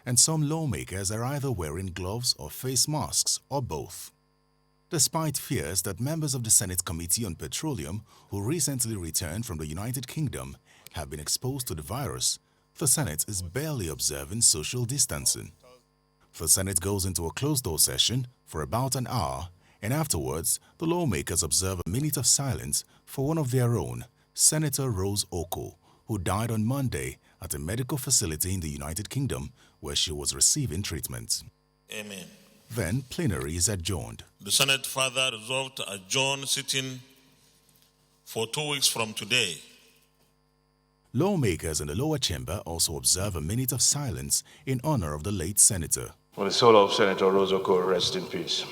and some lawmakers are either wearing gloves or face masks or both. Despite fears that members of the Senate Committee on Petroleum, who recently returned from the United Kingdom, have been exposed to the virus, the Senate is barely observing social distancing. The Senate goes into a closed-door session for about an hour, and afterwards, the lawmakers observe a minute of silence for one of their own, Senator Rose Oko, who died on Monday at a medical facility in the United Kingdom where she was receiving treatment. Amen. Then plenary is adjourned. The Senate further resolved to adjourn sitting for 2 weeks from today. Lawmakers in the lower chamber also observe a minute of silence in honor of the late senator. For the soul of Senator Rose Oko, rest in peace.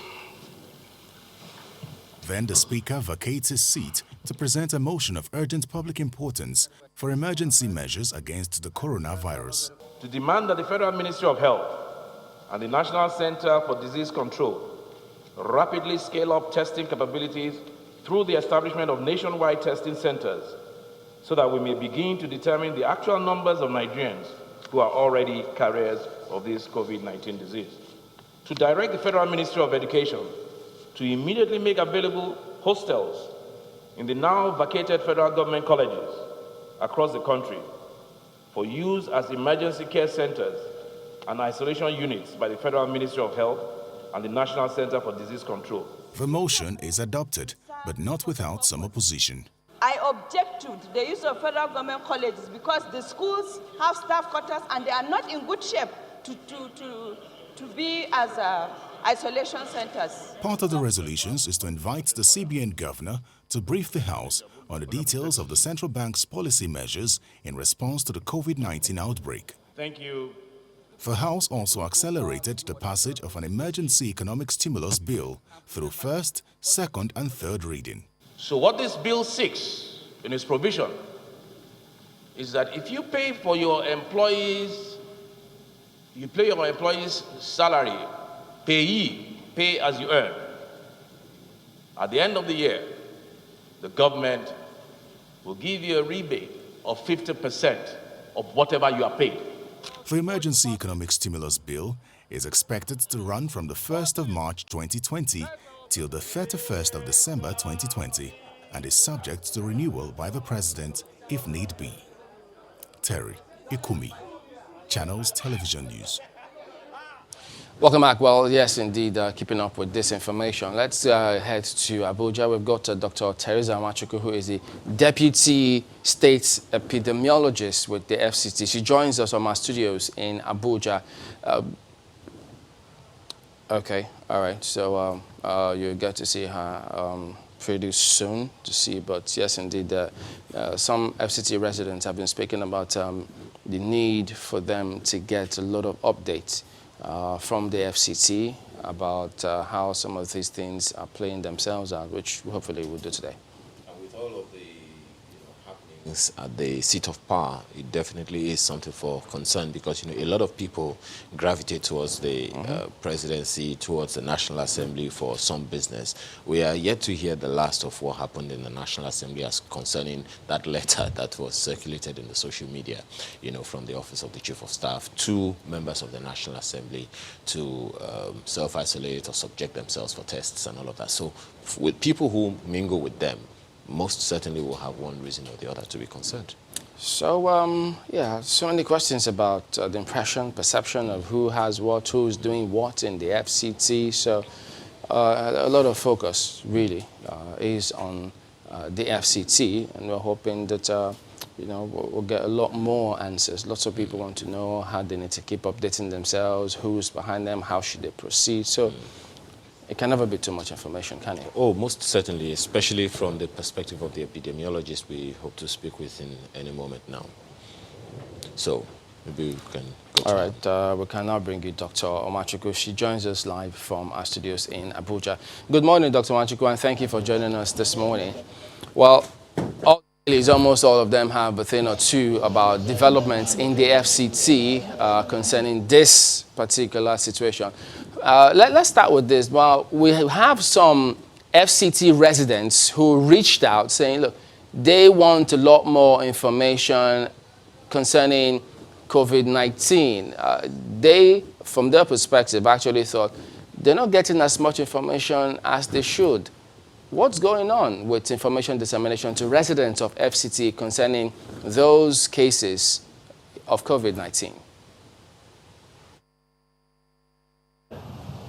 Then the Speaker vacates his seat to present a motion of urgent public importance for emergency measures against the coronavirus. To demand that the Federal Ministry of Health and the National Center for Disease Control rapidly scale up testing capabilities through the establishment of nationwide testing centers so that we may begin to determine the actual numbers of Nigerians who are already carriers of this COVID-19 disease. To direct the Federal Ministry of Education to immediately make available hostels in the now vacated federal government colleges across the country for use as emergency care centers and isolation units by the Federal Ministry of Health and the National Center for Disease Control. The motion is adopted, but not without some opposition. I object to the use of federal government colleges because the schools have staff quarters and they are not in good shape to be as isolation centers. Part of the resolutions is to invite the CBN governor to brief the House on the details of the central bank's policy measures in response to the COVID-19 outbreak. Thank you. The House also accelerated the passage of an emergency economic stimulus bill through first, second, and third reading. So what this bill seeks in its provision is that if you pay for your employees, you pay your employees' salary, pay as you earn. At the end of the year, the government will give you a rebate of 50% of whatever you are paid. The emergency economic stimulus bill is expected to run from the 1st of March 2020 till the 31st of December 2020 and is subject to renewal by the President if need be. Terry Ikumi, Channels Television News. Welcome back. Well, yes, indeed, keeping up with this information. Let's head to Abuja. We've got Dr. Teresa Nwachukwu, who is the Deputy State Epidemiologist with the FCT. She joins us from our studios in Abuja. Okay, all right. So you'll get to see her pretty soon to see. But yes, indeed, some FCT residents have been speaking about the need for them to get a lot of updates from the FCT about how some of these things are playing themselves out, which hopefully we'll do today. And with all of the happenings at the seat of power, it definitely is something for concern because a lot of people gravitate towards the presidency, towards the National Assembly for some business. We are yet to hear the last of what happened in the National Assembly as concerning that letter that was circulated in the social media, from the Office of the Chief of Staff to members of the National Assembly to self-isolate or subject themselves for tests and all of that. So with people who mingle with them, most certainly will have one reason or the other to be concerned. So, yeah, so many questions about the impression, perception of who has what, who's doing what in the FCT. So a lot of focus really is on the FCT, and we're hoping that, we'll get a lot more answers. Lots of people want to know how they need to keep updating themselves, who's behind them, how should they proceed. So it can never be too much information, can it? Oh, most certainly, especially from the perspective of the epidemiologist we hope to speak with in any moment now. So maybe we can go to... All right, we can now bring you Dr. Nwachukwu. She joins us live from our studios in Abuja. Good morning, Dr. Nwachukwu, and thank you for joining us this morning. Well, almost all of them have a thing or two about developments in the FCT concerning this particular situation. Let's start with this. Well, we have some FCT residents who reached out saying, look, they want a lot more information concerning COVID-19. They, from their perspective, actually thought they're not getting as much information as they should. What's going on with information dissemination to residents of FCT concerning those cases of COVID-19?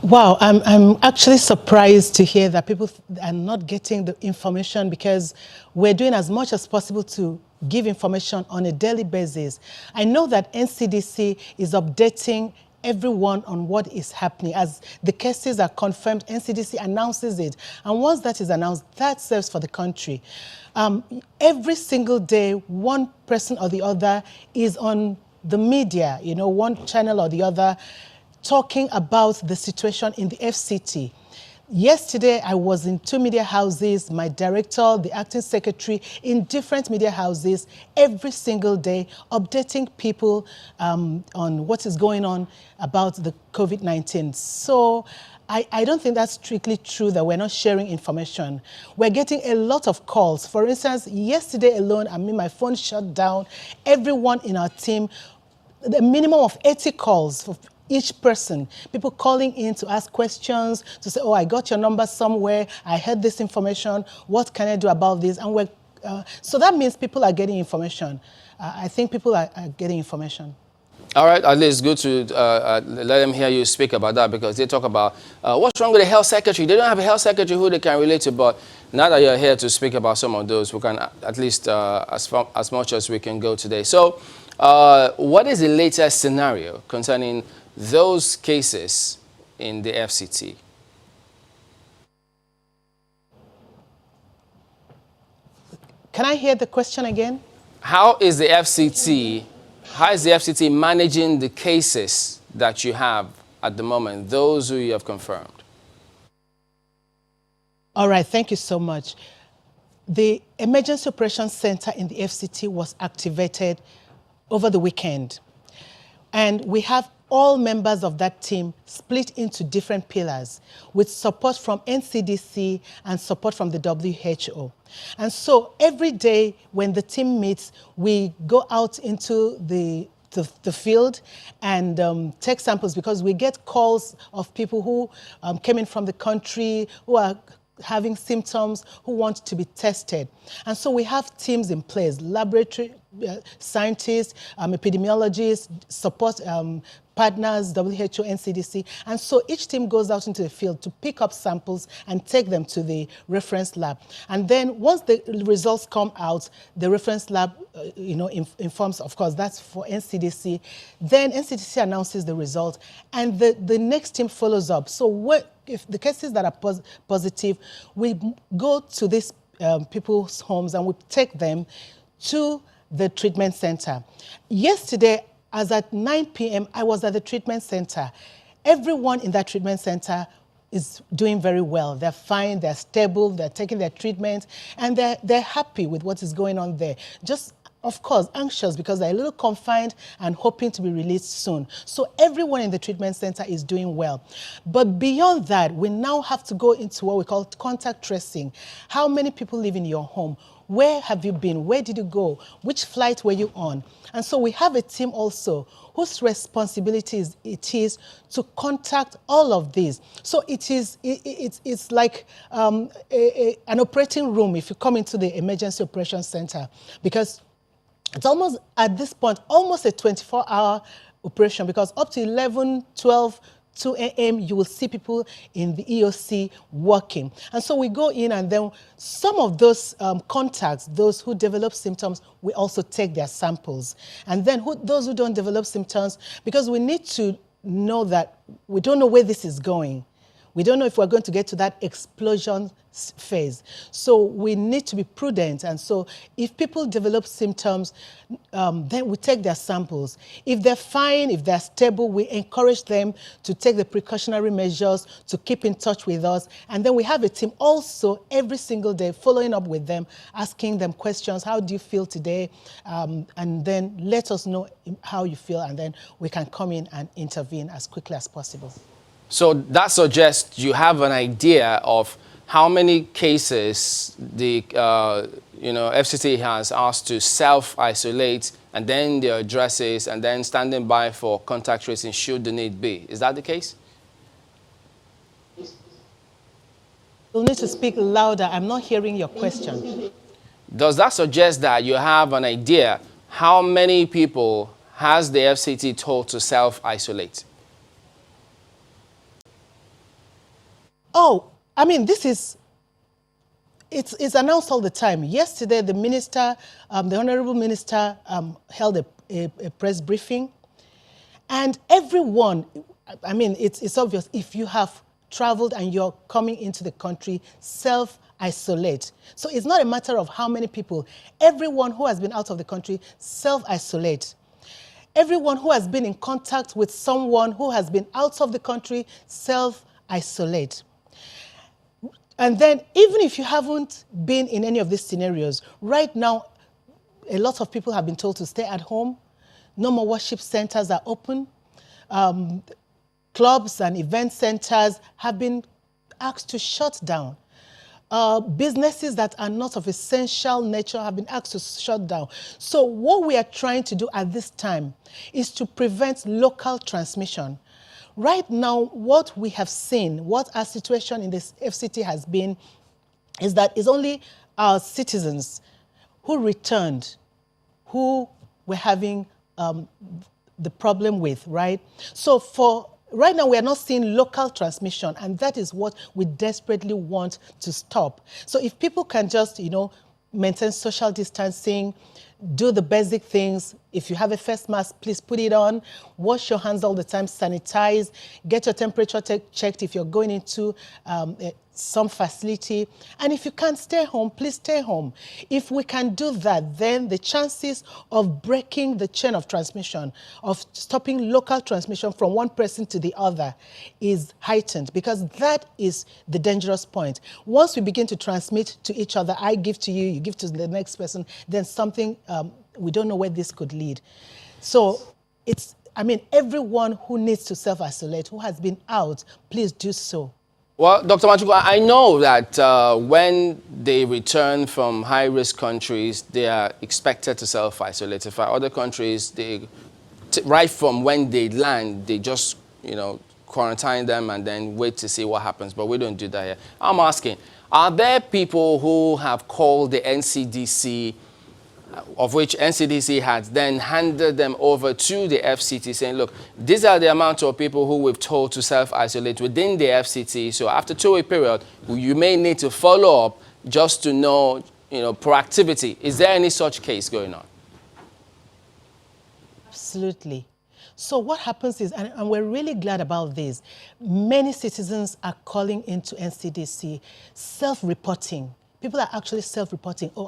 Wow, I'm actually surprised to hear that people are not getting the information, because we're doing as much as possible to give information on a daily basis. I know that NCDC is updating everyone on what is happening. As the cases are confirmed, NCDC announces it. And once that is announced, that serves for the country. Every single day, one person or the other is on the media, you know, one channel or the other, talking about the situation in the FCT. Yesterday, I was in 2 media houses, my director, the acting secretary, in different media houses, every single day, updating people on what is going on about the COVID-19. So I don't think that's strictly true that we're not sharing information. We're getting a lot of calls. For instance, yesterday alone, my phone shut down. Everyone in our team, the minimum of 80 calls for each person, people calling in to ask questions, to say, oh, I got your number somewhere, I heard this information, what can I do about this? And so that means people are getting information. I think people are getting information. All right, at least it's good to let them hear you speak about that, because they talk about what's wrong with the health secretary. They don't have a health secretary who they can relate to, but now that you're here to speak about some of those, we can at least, as much as we can go today. So what is the latest scenario concerning those cases in the FCT? Can I hear the question again? How is the FCT managing the cases that you have at the moment, those who you have confirmed? All right, thank you so much. The Emergency Operations Center in the FCT was activated over the weekend. And we have all members of that team split into different pillars with support from NCDC and support from the WHO. And so every day when the team meets, we go out into the field and take samples, because we get calls of people who came in from the country, who are having symptoms, who want to be tested. And so we have teams in place, laboratory scientists, epidemiologists, support partners, WHO, NCDC. And so each team goes out into the field to pick up samples and take them to the reference lab. And then once the results come out, the reference lab informs, of course, that's for NCDC. Then NCDC announces the result, and the next team follows up. So if the cases that are positive, we go to these people's homes and we take them to the treatment center. Yesterday, as at 9 p.m., I was at the treatment center. Everyone in that treatment center is doing very well. They're fine, they're stable, they're taking their treatment, and they're happy with what is going on there. Just, of course, anxious because they're a little confined and hoping to be released soon. So everyone in the treatment center is doing well. But beyond that, we now have to go into what we call contact tracing. How many people live in your home? Where have you been? Where did you go? Which flight were you on? And so we have a team also whose responsibility it is to contact all of these. So it's like an operating room if you come into the Emergency Operations Center, because it's almost, at this point, almost a 24-hour operation, because up to 11, 12, 2 a.m., you will see people in the EOC working. And so we go in, and then some of those contacts, those who develop symptoms, we also take their samples. And then those who don't develop symptoms, because we need to know that we don't know where this is going. We don't know if we're going to get to that explosion phase. So we need to be prudent. And so if people develop symptoms, then we take their samples. If they're fine, if they're stable, we encourage them to take the precautionary measures, to keep in touch with us. And then we have a team also every single day following up with them, asking them questions. How do you feel today? And then let us know how you feel, and then we can come in and intervene as quickly as possible. So that suggests you have an idea of how many cases the FCT has asked to self-isolate, and then their addresses, and then standing by for contact tracing should the need be. Is that the case? You'll need to speak louder. I'm not hearing your question. Does that suggest that you have an idea how many people has the FCT told to self-isolate? Oh, I mean, it's announced all the time. Yesterday, the minister, the honorable minister, held a press briefing. And everyone, I mean, it's obvious, if you have traveled and you're coming into the country, self-isolate. So it's not a matter of how many people. Everyone who has been out of the country, self-isolate. Everyone who has been in contact with someone who has been out of the country, self-isolate. And then, even if you haven't been in any of these scenarios, right now, a lot of people have been told to stay at home. No more worship centers are open. Clubs and event centers have been asked to shut down. Businesses that are not of essential nature have been asked to shut down. So what we are trying to do at this time is to prevent local transmission. Right now, what we have seen, what our situation in this FCT has been, is that it's only our citizens who returned, who we're having the problem with, right? So right now, we are not seeing local transmission, and that is what we desperately want to stop. So if people can just, maintain social distancing, do the basic things. If you have a face mask, please put it on. Wash your hands all the time, sanitize, get your temperature checked if you're going into some facility. And if you can't stay home, please stay home. If we can do that, then the chances of breaking the chain of transmission, of stopping local transmission from one person to the other is heightened, because that is the dangerous point. Once we begin to transmit to each other, I give to you, you give to the next person, then something, we don't know where this could lead. So everyone who needs to self-isolate, who has been out, please do so. Well, Dr. Nwachukwu, I know that when they return from high-risk countries, they are expected to self-isolate. For other countries, right from when they land, they just, quarantine them and then wait to see what happens. But we don't do that here. I'm asking, are there people who have called the NCDC, of which NCDC has then handed them over to the FCT, saying, look, these are the amount of people who we've told to self-isolate within the FCT. So after a 2-week period, you may need to follow up just to know, proactivity. Is there any such case going on? Absolutely. So what happens is, and we're really glad about this, many citizens are calling into NCDC, self-reporting. People are actually self-reporting. Oh,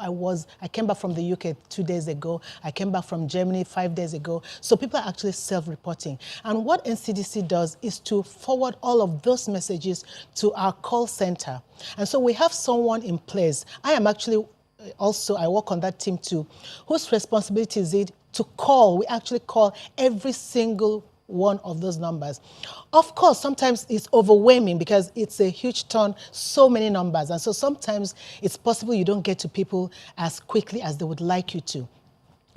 I came back from the UK 2 days ago. I came back from Germany 5 days ago. So people are actually self-reporting. And what NCDC does is to forward all of those messages to our call center. And so we have someone in place. I am actually also, I work on that team too, whose responsibility is it to call. We actually call every single one of those numbers. Of course, sometimes it's overwhelming because it's a huge ton, so many numbers. And so sometimes it's possible you don't get to people as quickly as they would like you to.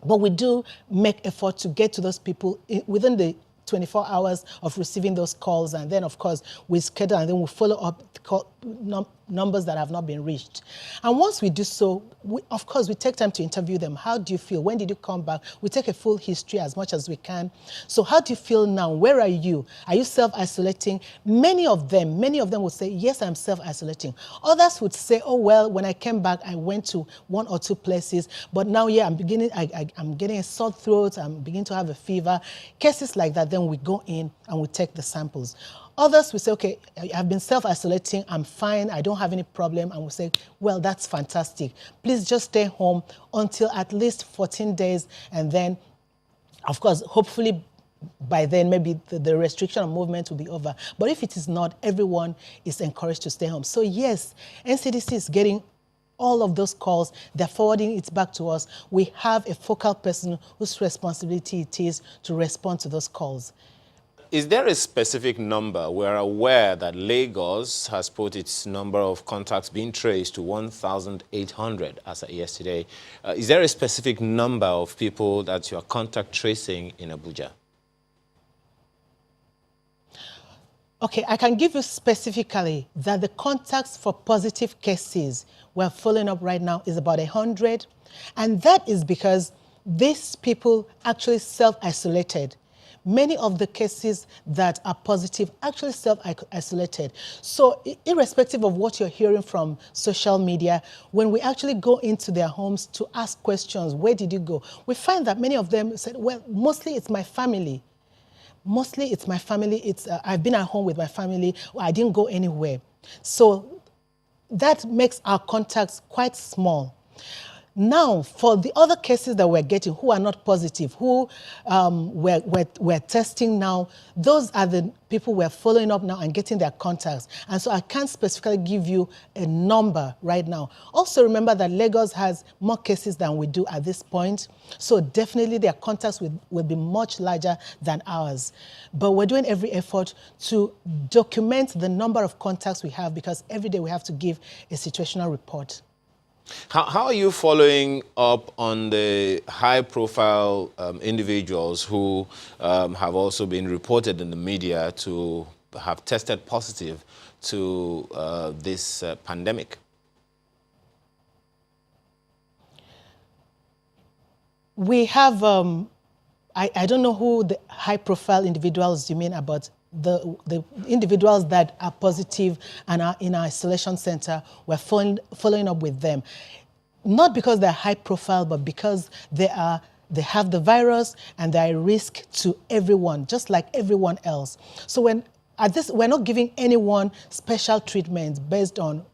But we do make effort to get to those people within the 24 hours of receiving those calls. And then, of course, we schedule and then we follow up numbers that have not been reached. And once we do so, of course, we take time to interview them. How do you feel? When did you come back? We take a full history as much as we can. So how do you feel now? Where are you? Are you self-isolating? Many of them would say, yes, I'm self-isolating. Others would say, oh, well, when I came back, I went to 1 or 2 places. But now, yeah, I'm getting a sore throat. I'm beginning to have a fever. Cases like that, then we go in and we take the samples. Others will say, okay, I've been self-isolating, I'm fine, I don't have any problem. And we'll say, well, that's fantastic. Please just stay home until at least 14 days. And then, of course, hopefully by then, maybe the restriction of movement will be over. But if it is not, everyone is encouraged to stay home. So yes, NCDC is getting all of those calls, they're forwarding it back to us. We have a focal person whose responsibility it is to respond to those calls. Is there a specific number? We're aware that Lagos has put its number of contacts being traced to 1,800 as of yesterday. Is there a specific number of people that you are contact tracing in Abuja? Okay, I can give you specifically that the contacts for positive cases we're following up right now is about 100. And that is because these people actually self-isolated. Many of the cases that are positive actually self-isolated. So irrespective of what you're hearing from social media, when we actually go into their homes to ask questions, where did you go? We find that many of them said, well, mostly it's my family. Mostly it's my family. I've been at home with my family. I didn't go anywhere. So that makes our contacts quite small. Now, for the other cases that we're getting who are not positive, who we're testing now, those are the people we're following up now and getting their contacts. And so I can't specifically give you a number right now. Also remember that Lagos has more cases than we do at this point. So definitely their contacts will be much larger than ours. But we're doing every effort to document the number of contacts we have because every day we have to give a situational report. How are you following up on the high-profile individuals who have also been reported in the media to have tested positive to this pandemic? We have, I don't know who the high-profile individuals you mean about. The individuals that are positive and are in our isolation center, we're following up with them. Not because they're high profile, but because they have the virus and they're a risk to everyone, just like everyone else. So we're not giving anyone special treatment based on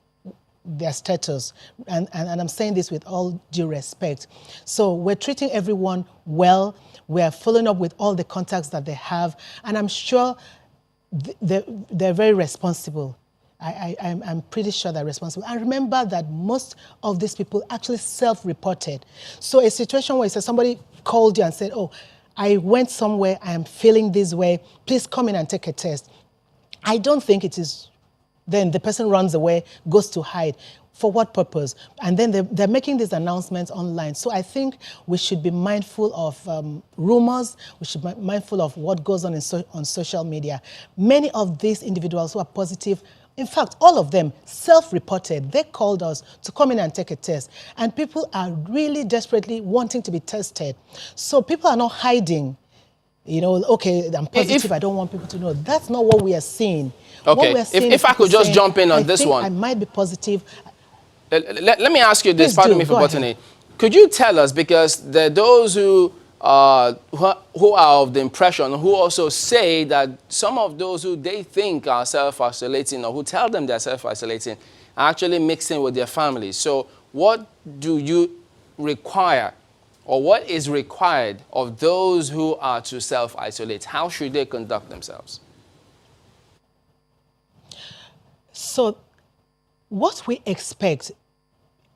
their status. And I'm saying this with all due respect. So we're treating everyone well. We're following up with all the contacts that they have. And I'm sure they're very responsible. I'm pretty sure they're responsible. And remember that most of these people actually self-reported. So a situation where somebody called you and said, oh, I went somewhere, I am feeling this way, please come in and take a test. I don't think it is, then the person runs away, goes to hide. For what purpose? And then they're making these announcements online. So I think we should be mindful of rumors. We should be mindful of what goes on on social media. Many of these individuals who are positive, in fact, all of them self-reported. They called us to come in and take a test. And people are really desperately wanting to be tested. So people are not hiding. You know, okay, I'm positive, I don't want people to know. That's not what we are seeing. Okay, what we are seeing if I could just jump in on this one. I might be positive. Let me ask you this, pardon me for butting in. Could you tell us, because there are those who are of the impression, who also say that some of those who they think are self-isolating or who tell them they're self-isolating are actually mixing with their families. So what do you require, or what is required of those who are to self-isolate? How should they conduct themselves? So what we expect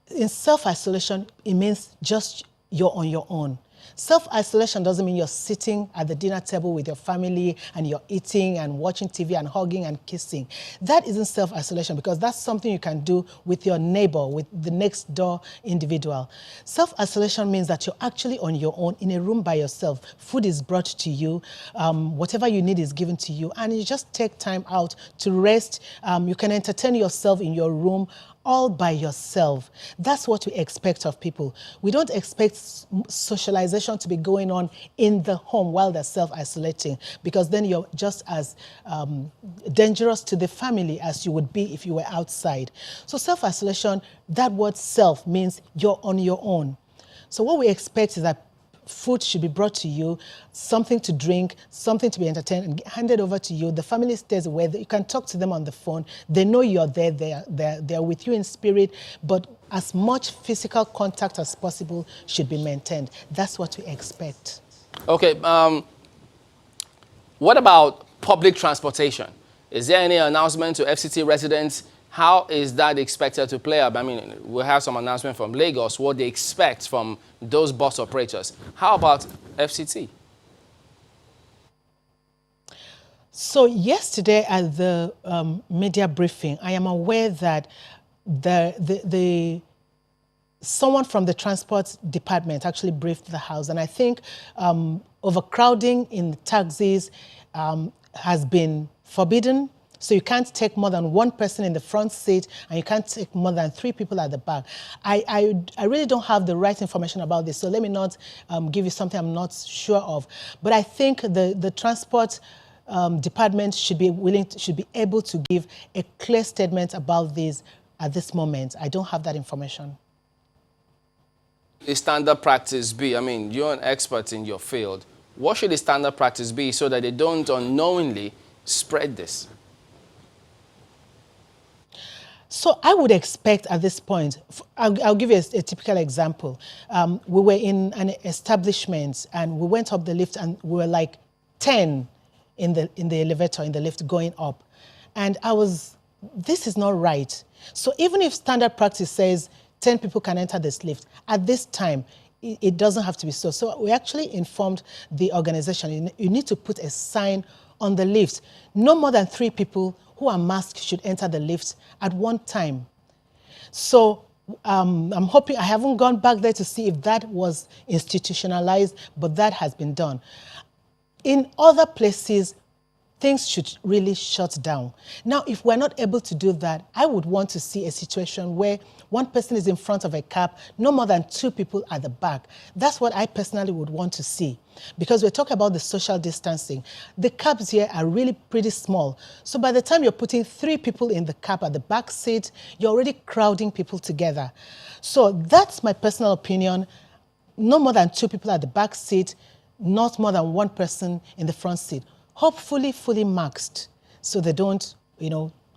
in self-isolation, it means just you're on your own. Self-isolation doesn't mean you're sitting at the dinner table with your family and you're eating and watching TV and hugging and kissing. That isn't self-isolation because that's something you can do with your neighbor, with the next door individual. Self-isolation means that you're actually on your own in a room by yourself. Food is brought to you, whatever you need is given to you, and you just take time out to rest. You can entertain yourself in your room all by yourself. That's what we expect of people. We don't expect socialization to be going on in the home while they're self-isolating, because then you're just as dangerous to the family as you would be if you were outside. So self-isolation, that word self means you're on your own. So what we expect is that food should be brought to you, something to drink, something to be entertained, and handed over to you. The family stays away. You can talk to them on the phone. They know you're there. They're with you in spirit, but as much physical contact as possible should be maintained. That's what we expect. Okay. What about public transportation? Is there any announcement to FCT residents? How is that expected to play out? I mean, we'll have some announcement from Lagos, what they expect from those bus operators. How about FCT? So yesterday at the media briefing, I am aware that someone from the transport department actually briefed the House, and I think overcrowding in taxis has been forbidden. So you can't take more than one person in the front seat, and you can't take more than 3 people at the back. I really don't have the right information about this, so let me not give you something I'm not sure of. But I think the transport department should be able to give a clear statement about this at this moment. I don't have that information. The standard practice be? I mean, you're an expert in your field. What should the standard practice be so that they don't unknowingly spread this? So I would expect at this point, I'll give you a typical example. We were in an establishment and we went up the lift and we were like 10 in the elevator, in the lift going up. And this is not right. So even if standard practice says 10 people can enter this lift, at this time, it doesn't have to be so. So we actually informed the organization, you need to put a sign on the lift. No more than 3 people who are masked should enter the lift at one time. So I'm hoping, I haven't gone back there to see if that was institutionalized, but that has been done. In other places, things should really shut down. Now, if we're not able to do that, I would want to see a situation where one person is in front of a cab, no more than 2 people at the back. That's what I personally would want to see, because we're talking about the social distancing. The cabs here are really pretty small. So by the time you're putting 3 people in the cab at the back seat, you're already crowding people together. So that's my personal opinion. No more than 2 people at the back seat, not more than 1 person in the front seat. Hopefully fully masked, so they don't,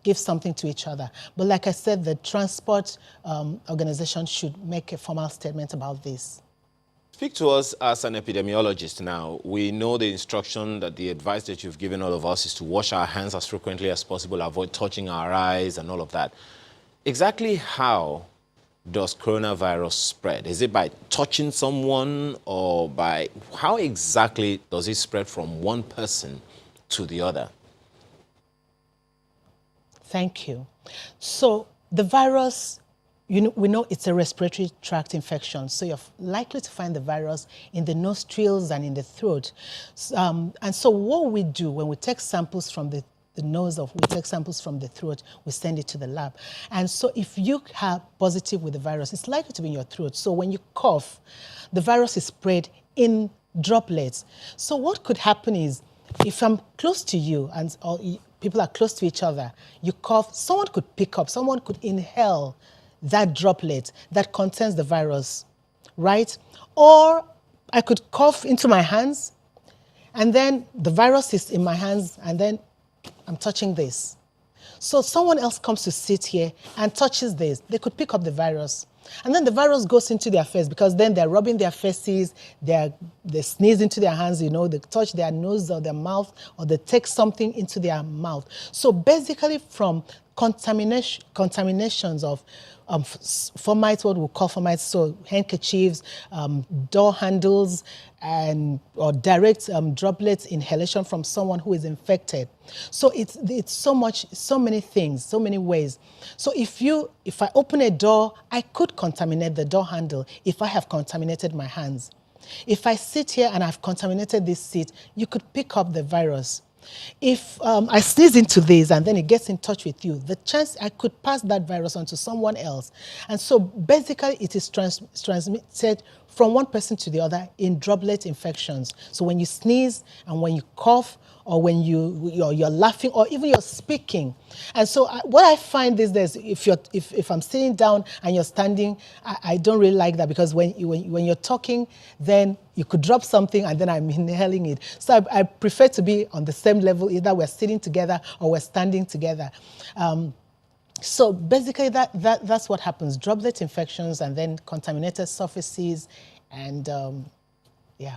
give something to each other. But like I said, the transport organization should make a formal statement about this. Speak to us as an epidemiologist now. We know the instruction, that the advice that you've given all of us is to wash our hands as frequently as possible, avoid touching our eyes and all of that. Exactly how does coronavirus spread? Is it by touching someone, or how exactly does it spread from one person to the other? Thank you. So the virus, we know it's a respiratory tract infection, so you're likely to find the virus in the nostrils and in the throat. And so what we do when we take samples from the nose, we take samples from the throat, we send it to the lab. And so if you are positive with the virus, it's likely to be in your throat. So when you cough, the virus is spread in droplets. So what could happen is, if I'm close to you or people are close to each other, you cough, someone could pick up, someone could inhale that droplet that contains the virus, right? Or I could cough into my hands, and then the virus is in my hands, and then I'm touching this. So someone else comes to sit here and touches this. They could pick up the virus. And then the virus goes into their face, because then they're rubbing their faces, they sneeze into their hands, they touch their nose or their mouth, or they take something into their mouth. So basically from contaminations of fomites, what we call fomites, so handkerchiefs, door handles, or direct droplets inhalation from someone who is infected. So it's so many things, so many ways. So if I open a door, I could contaminate the door handle if I have contaminated my hands. If I sit here and I've contaminated this seat, you could pick up the virus. If I sneeze into this and then it gets in touch with you, the chance I could pass that virus on to someone else. And so basically it is transmitted from one person to the other in droplet infections. So when you sneeze and when you cough, or when you're laughing, or even you're speaking. And so what I find these days, if I'm sitting down and you're standing, I don't really like that, because when you're talking, then you could drop something and then I'm inhaling it. So I prefer to be on the same level, either we're sitting together or we're standing together. So basically that's what happens, droplet infections and then contaminated surfaces, and yeah.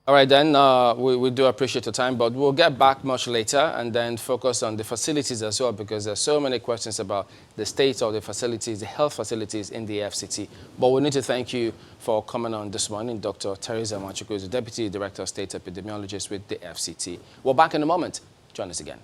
All right, then, we do appreciate your time, but we'll get back much later and then focus on the facilities as well, because there's so many questions about the state of the facilities, the health facilities in the FCT. But we need to thank you for coming on this morning. Dr. Teresa Nwachukwu is the Deputy Director of State Epidemiologist with the FCT. We're back in a moment. Join us again.